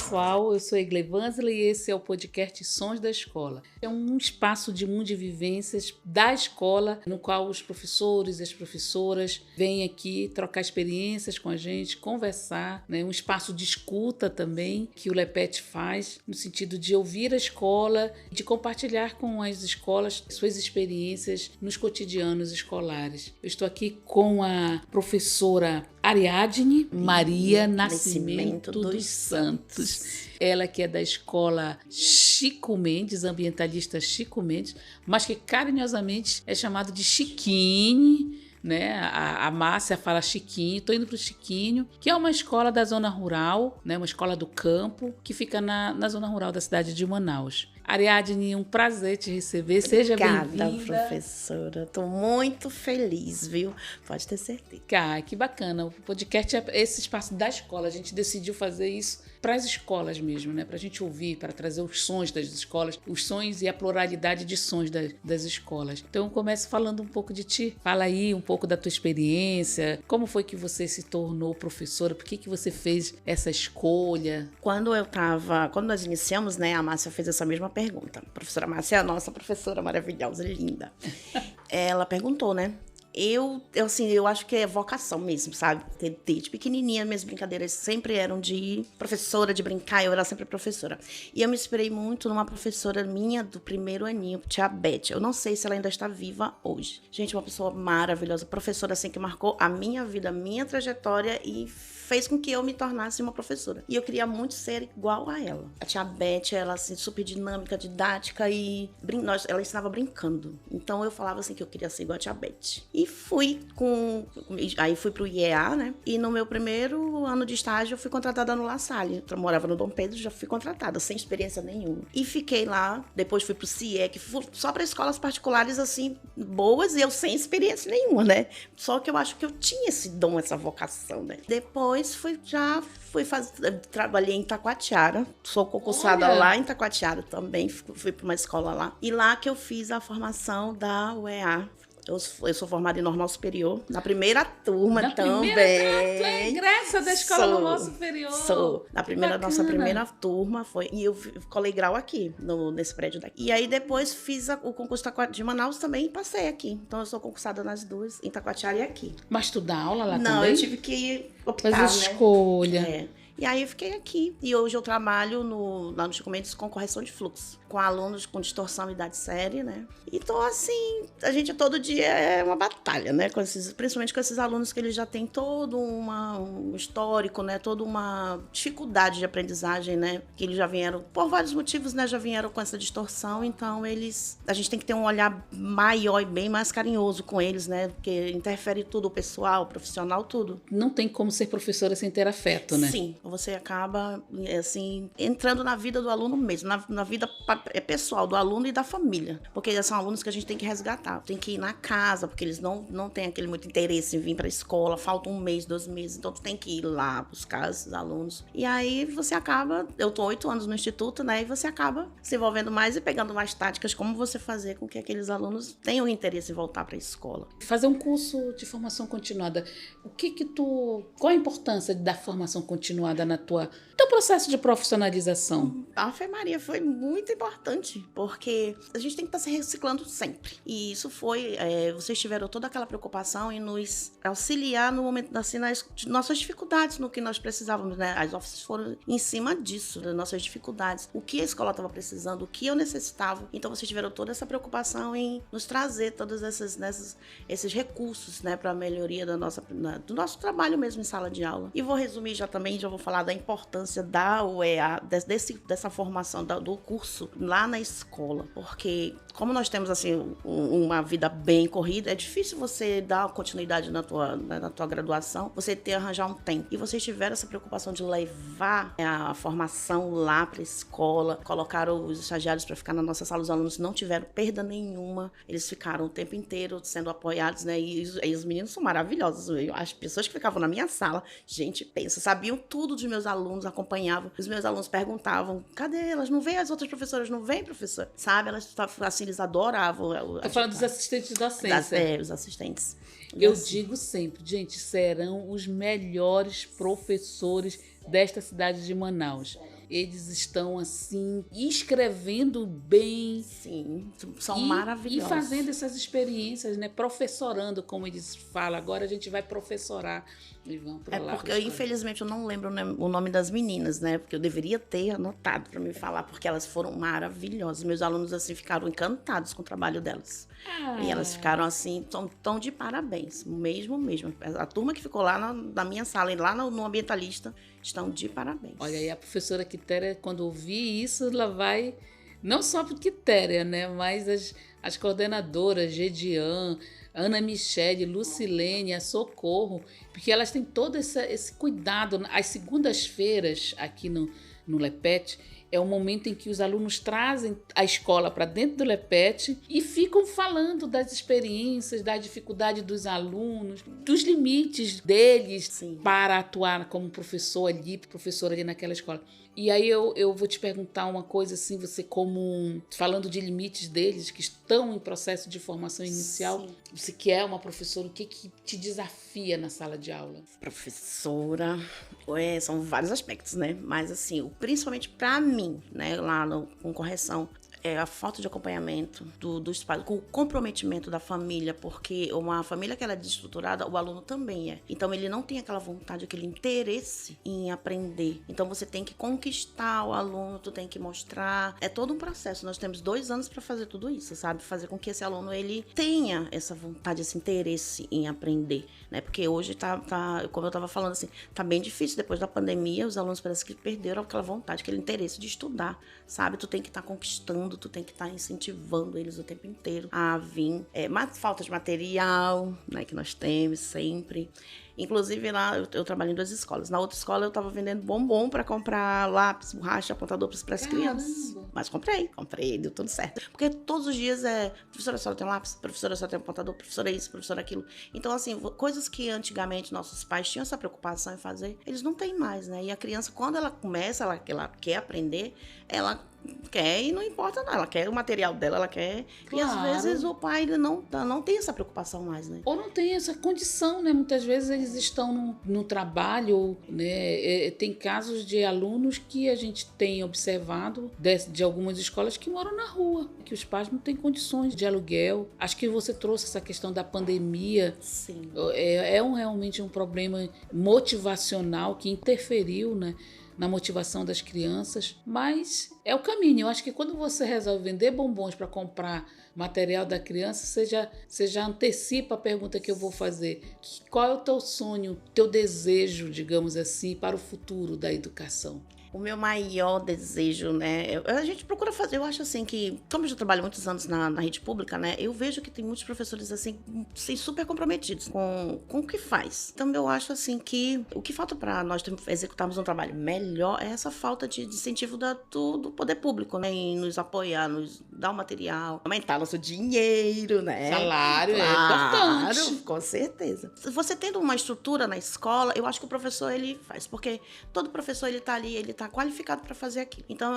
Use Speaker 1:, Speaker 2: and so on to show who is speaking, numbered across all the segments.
Speaker 1: pessoal, eu sou Egle Vanzela e esse é o podcast Sons da Escola. É um espaço de mundo de vivências da escola, no qual os professores e as professoras vêm aqui trocar experiências com a gente, conversar, né? Um espaço de escuta também, que o LEPET faz, no sentido de ouvir a escola, de compartilhar com as escolas suas experiências nos cotidianos escolares. Eu estou aqui com a professora Ariadne Maria Nascimento dos Santos. Ela que é da escola Chico Mendes, ambientalista Chico Mendes, mas que carinhosamente é chamado de Chiquine, né? A Márcia fala Chiquinho, estou indo para o Chiquinho, que é uma escola da zona rural, né? Uma escola do campo, que fica na zona rural da cidade de Manaus. Ariadne, um prazer te receber. Seja bem-vinda.
Speaker 2: Obrigada, professora. Estou muito feliz, viu? Pode ter certeza.
Speaker 1: Que bacana. O podcast é esse espaço da escola. A gente decidiu fazer isso para as escolas mesmo, né? Para a gente ouvir, para trazer os sons das escolas, os sons e a pluralidade de sons das escolas. Então, eu começo falando um pouco de ti. Fala aí um pouco da tua experiência. Como foi que você se tornou professora? Por que você fez essa escolha?
Speaker 2: Quando nós iniciamos, né? A Márcia fez essa mesma pergunta. A professora Márcia é a nossa professora maravilhosa, linda. Ela perguntou, né? Eu acho que é vocação mesmo, sabe? Desde pequenininha, minhas brincadeiras sempre eram de professora, de brincar, eu era sempre professora. E eu me inspirei muito numa professora minha do primeiro aninho, tia Beth. Eu não sei se ela ainda está viva hoje. Gente, uma pessoa maravilhosa, professora assim que marcou a minha vida, a minha trajetória e fez com que eu me tornasse uma professora. E eu queria muito ser igual a ela. A tia Beth, ela assim, super dinâmica, didática e ela ensinava brincando. Então eu falava assim que eu queria ser igual a tia Beth. E aí fui pro IEA, né? E no meu primeiro ano de estágio eu fui contratada no La Salle. Eu morava no Dom Pedro, já fui contratada, sem experiência nenhuma. E fiquei lá, depois fui pro CIEC, só para escolas particulares assim, boas, e eu sem experiência nenhuma, né? Só que eu acho que eu tinha esse dom, essa vocação, né? Depois trabalhei em Taquatiara, sou concursada lá em Taquatiara também, fui para uma escola lá. E lá que eu fiz a formação da UEA. Eu sou formada em Normal Superior, na primeira turma também.
Speaker 1: Tu é egressa da Escola Normal Superior.
Speaker 2: Sou. Nossa primeira turma foi. E eu colei grau aqui, nesse prédio daqui. E aí depois fiz o concurso de Manaus também e passei aqui. Então eu sou concursada nas duas, em Taquatiara e aqui.
Speaker 1: Mas tu dá aula lá também?
Speaker 2: Não, eu tive que optar,
Speaker 1: fazer escolha.
Speaker 2: É. E aí eu fiquei aqui. E hoje eu trabalho lá no Chico Mendes com correção de fluxo. Com alunos com distorção e idade séria, né? Então, assim, a gente todo dia é uma batalha, né? Principalmente com esses alunos que eles já têm todo um histórico, né? Toda uma dificuldade de aprendizagem, né? Que eles já vieram, por vários motivos, né? Já vieram com essa distorção. Então, a gente tem que ter um olhar maior e bem mais carinhoso com eles, né? Porque interfere tudo, o pessoal, o profissional, tudo.
Speaker 1: Não tem como ser professora sem ter afeto, né?
Speaker 2: Sim, você acaba, assim, entrando na vida do aluno mesmo, na vida pessoal do aluno e da família. Porque são alunos que a gente tem que resgatar. Tem que ir na casa, porque eles não têm aquele muito interesse em vir para a escola. Falta 1 mês, 2 meses. Então, tu tem que ir lá buscar esses alunos. E aí, você acaba... Eu tô 8 anos no instituto, né? E você acaba se envolvendo mais e pegando mais táticas como você fazer com que aqueles alunos tenham interesse em voltar para a escola.
Speaker 1: Fazer um curso de formação continuada. Qual a importância da formação continuada no teu processo de profissionalização?
Speaker 2: A Ave Maria foi muito importante, porque a gente tem que estar se reciclando sempre. E isso vocês tiveram toda aquela preocupação em nos auxiliar no momento, assim, nas nossas dificuldades, no que nós precisávamos, né? As offices foram em cima disso, das nossas dificuldades. O que a escola estava precisando, o que eu necessitava. Então, vocês tiveram toda essa preocupação em nos trazer todos esses recursos, né? Para a melhoria do nosso trabalho mesmo em sala de aula. E vou resumir já vou falar da importância da UEA, dessa formação do curso lá na escola, porque como nós temos assim uma vida bem corrida, é difícil você dar continuidade na tua graduação, você arranjar um tempo. E vocês tiveram essa preocupação de levar a formação lá para a escola, colocaram os estagiários para ficar na nossa sala, os alunos não tiveram perda nenhuma, eles ficaram o tempo inteiro sendo apoiados, né? E os meninos são maravilhosos. As pessoas que ficavam na minha sala, gente, pensa, sabiam tudo dos meus alunos, acompanhavam. Os meus alunos perguntavam, cadê elas? Não vêm as outras professoras? Não vêm, professor? Sabe? Elas, assim, eles adoravam.
Speaker 1: Tô falando dos assistentes de docência.
Speaker 2: Os assistentes.
Speaker 1: Eu digo sempre, gente, serão os melhores professores desta cidade de Manaus. eles estão assim, escrevendo bem.
Speaker 2: Sim, são maravilhosos.
Speaker 1: E fazendo essas experiências, né? Professorando, como eles falam. Agora a gente vai professorar. E vão pra lá
Speaker 2: porque infelizmente eu não lembro o nome das meninas, né? Porque eu deveria ter anotado para me falar, porque elas foram maravilhosas. Meus alunos, assim, ficaram encantados com o trabalho delas. E elas ficaram, assim, tão de parabéns. Mesmo. A turma que ficou lá na minha sala e lá no ambientalista estão de parabéns.
Speaker 1: Olha, e a professora Quitéria, quando ouvir isso, ela vai... Não só por Quitéria, né? Mas as coordenadoras, Gedian, Ana Michele, Lucilene, a Socorro, porque elas têm todo esse cuidado. As segundas-feiras aqui no LEPET é o momento em que os alunos trazem a escola para dentro do LEPET e ficam falando das experiências, da dificuldade dos alunos, dos limites deles. Sim. Para atuar como professor ali naquela escola. E aí eu vou te perguntar uma coisa assim, você falando de limites deles, que estão em processo de formação inicial, sim, você que é uma professora, o que te desafia na sala de aula? Professora,
Speaker 2: são vários aspectos, né? Mas assim, principalmente para mim, né, lá com correção, a falta de acompanhamento dos pais, com o comprometimento da família, porque uma família que ela é desestruturada, o aluno também é. Então, ele não tem aquela vontade, aquele interesse em aprender. Então, você tem que conquistar o aluno, tu tem que mostrar. É todo um processo. Nós temos 2 anos para fazer tudo isso, sabe? Fazer com que esse aluno, ele tenha essa vontade, esse interesse em aprender, né? Porque hoje como eu estava falando assim, tá bem difícil. Depois da pandemia, os alunos parece que perderam aquela vontade, aquele interesse de estudar, sabe? Tu tem que estar conquistando, tu tem que estar incentivando eles o tempo inteiro a vir. Falta de material, né, que nós temos sempre. Inclusive, lá eu trabalho em 2 escolas. Na outra escola, eu estava vendendo bombom para comprar lápis, borracha, apontador para as crianças. Mas comprei, deu tudo certo. Porque todos os dias professora, a senhora tem lápis, professora, a senhora tem apontador, professora isso, professora aquilo. Então, assim, coisas que antigamente nossos pais tinham essa preocupação em fazer, eles não têm mais, né? E a criança, quando ela começa, ela quer aprender, ela quer e não importa não, ela quer o material dela, ela quer. Claro. E às vezes o pai não tem essa preocupação mais, né?
Speaker 1: Ou não tem essa condição, né? Muitas vezes eles estão no trabalho, né? Tem casos de alunos que a gente tem observado de algumas escolas que moram na rua, que os pais não têm condições de aluguel. Acho que você trouxe essa questão da pandemia.
Speaker 2: Sim.
Speaker 1: Realmente um problema motivacional que interferiu, né, na motivação das crianças, mas é o caminho. Eu acho que quando você resolve vender bombons para comprar material da criança, você já antecipa a pergunta que eu vou fazer. Qual é o teu sonho, teu desejo, digamos assim, para o futuro da educação?
Speaker 2: O meu maior desejo, né? A gente procura fazer, eu acho assim que, como eu já trabalho muitos anos na rede pública, né? Eu vejo que tem muitos professores assim super comprometidos com o que faz. Então eu acho assim que o que falta para nós executarmos um trabalho melhor é essa falta de incentivo do poder público, né? Em nos apoiar, nos dar o material, aumentar nosso dinheiro, né?
Speaker 1: Salário é importante.
Speaker 2: Com certeza. Você tendo uma estrutura na escola, eu acho que o professor ele faz, porque todo professor ele tá ali, ele tá qualificado para fazer aquilo. Então,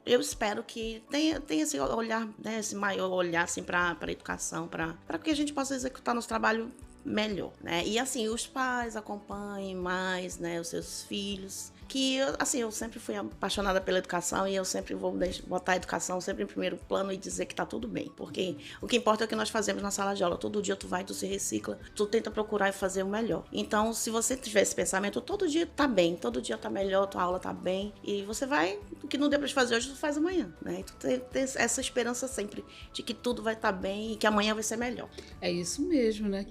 Speaker 2: eu espero que tenha esse olhar, né, esse maior olhar assim, para a educação, para que a gente possa executar nosso trabalho melhor, né? E assim, os pais acompanhem mais, né, os seus filhos. Que, assim, eu sempre fui apaixonada pela educação e eu sempre vou botar a educação sempre em primeiro plano e dizer que tá tudo bem. Porque o que importa é o que nós fazemos na sala de aula. Todo dia tu vai, tu se recicla, tu tenta procurar e fazer o melhor. Então, se você tiver esse pensamento, todo dia tá bem, todo dia tá melhor, tua aula tá bem. E você vai, o que não deu pra fazer hoje, tu faz amanhã, né? E tu tem essa esperança sempre de que tudo vai estar bem e que amanhã vai ser melhor.
Speaker 1: É isso mesmo, né?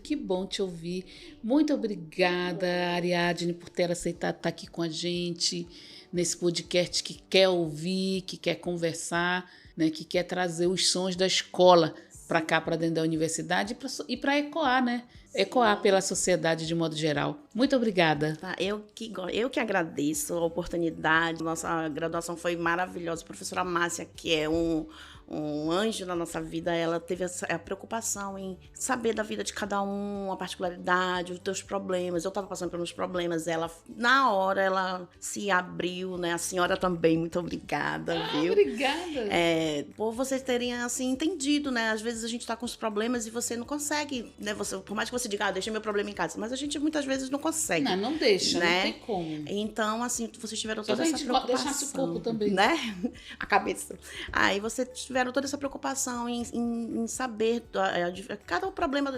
Speaker 1: Que bom te ouvir. Muito obrigada, Ariadne, por ter aceitado estar aqui com a gente nesse podcast que quer ouvir, que quer conversar, né, que quer trazer os sons da escola para cá, para dentro da universidade e para ecoar, né? Ecoar pela sociedade de modo geral. Muito obrigada.
Speaker 2: Eu que agradeço a oportunidade. Nossa graduação foi maravilhosa. A professora Márcia, que é um anjo na nossa vida, ela teve a preocupação em saber da vida de cada um, a particularidade, os teus problemas. Eu estava passando pelos problemas, ela, na hora, ela se abriu, né? A senhora também, muito obrigada, viu?
Speaker 1: Obrigada.
Speaker 2: Por vocês terem, assim, entendido, né? Às vezes a gente tá com os problemas e você não consegue, né? Por mais que você diga, deixa meu problema em casa, mas a gente muitas vezes não consegue.
Speaker 1: Não deixa,
Speaker 2: né?
Speaker 1: Não tem como.
Speaker 2: Então, assim, vocês tiveram toda essa preocupação.
Speaker 1: Deixasse o corpo também.
Speaker 2: Né? A cabeça. Aí vocês tiveram toda essa preocupação em saber cada problema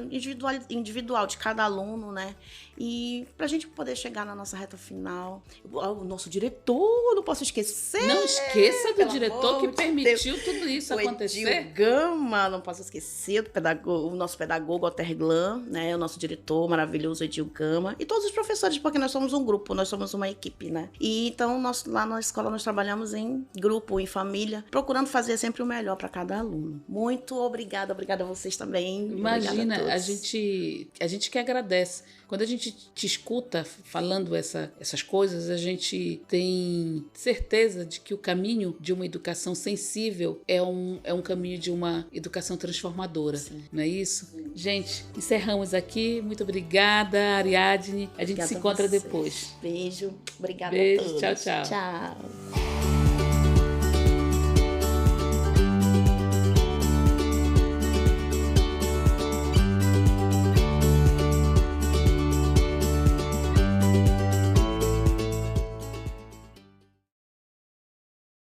Speaker 2: individual de cada aluno, né? E pra gente poder chegar na nossa reta final, o nosso diretor, não posso esquecer.
Speaker 1: Não esqueça do diretor que permitiu tudo isso acontecer.
Speaker 2: Edil Gama, não posso esquecer o nosso pedagogo Oterglan, né? O nosso diretor maravilhoso Edil Gama. E todos os professores, porque nós somos um grupo, nós somos uma equipe, né? E então, lá na escola nós trabalhamos em grupo, em família, procurando fazer sempre o melhor para cada aluno. Muito obrigada a vocês também.
Speaker 1: Imagina, a gente que agradece. Quando a gente te escuta falando essas coisas, a gente tem certeza de que o caminho de uma educação sensível é um caminho de uma educação transformadora. Sim. Não é isso? Sim. Gente, encerramos aqui. Muito obrigada, Ariadne. A gente se encontra depois.
Speaker 2: Beijo. Obrigada
Speaker 1: Beijo,
Speaker 2: a todos.
Speaker 1: tchau, tchau.
Speaker 2: Tchau.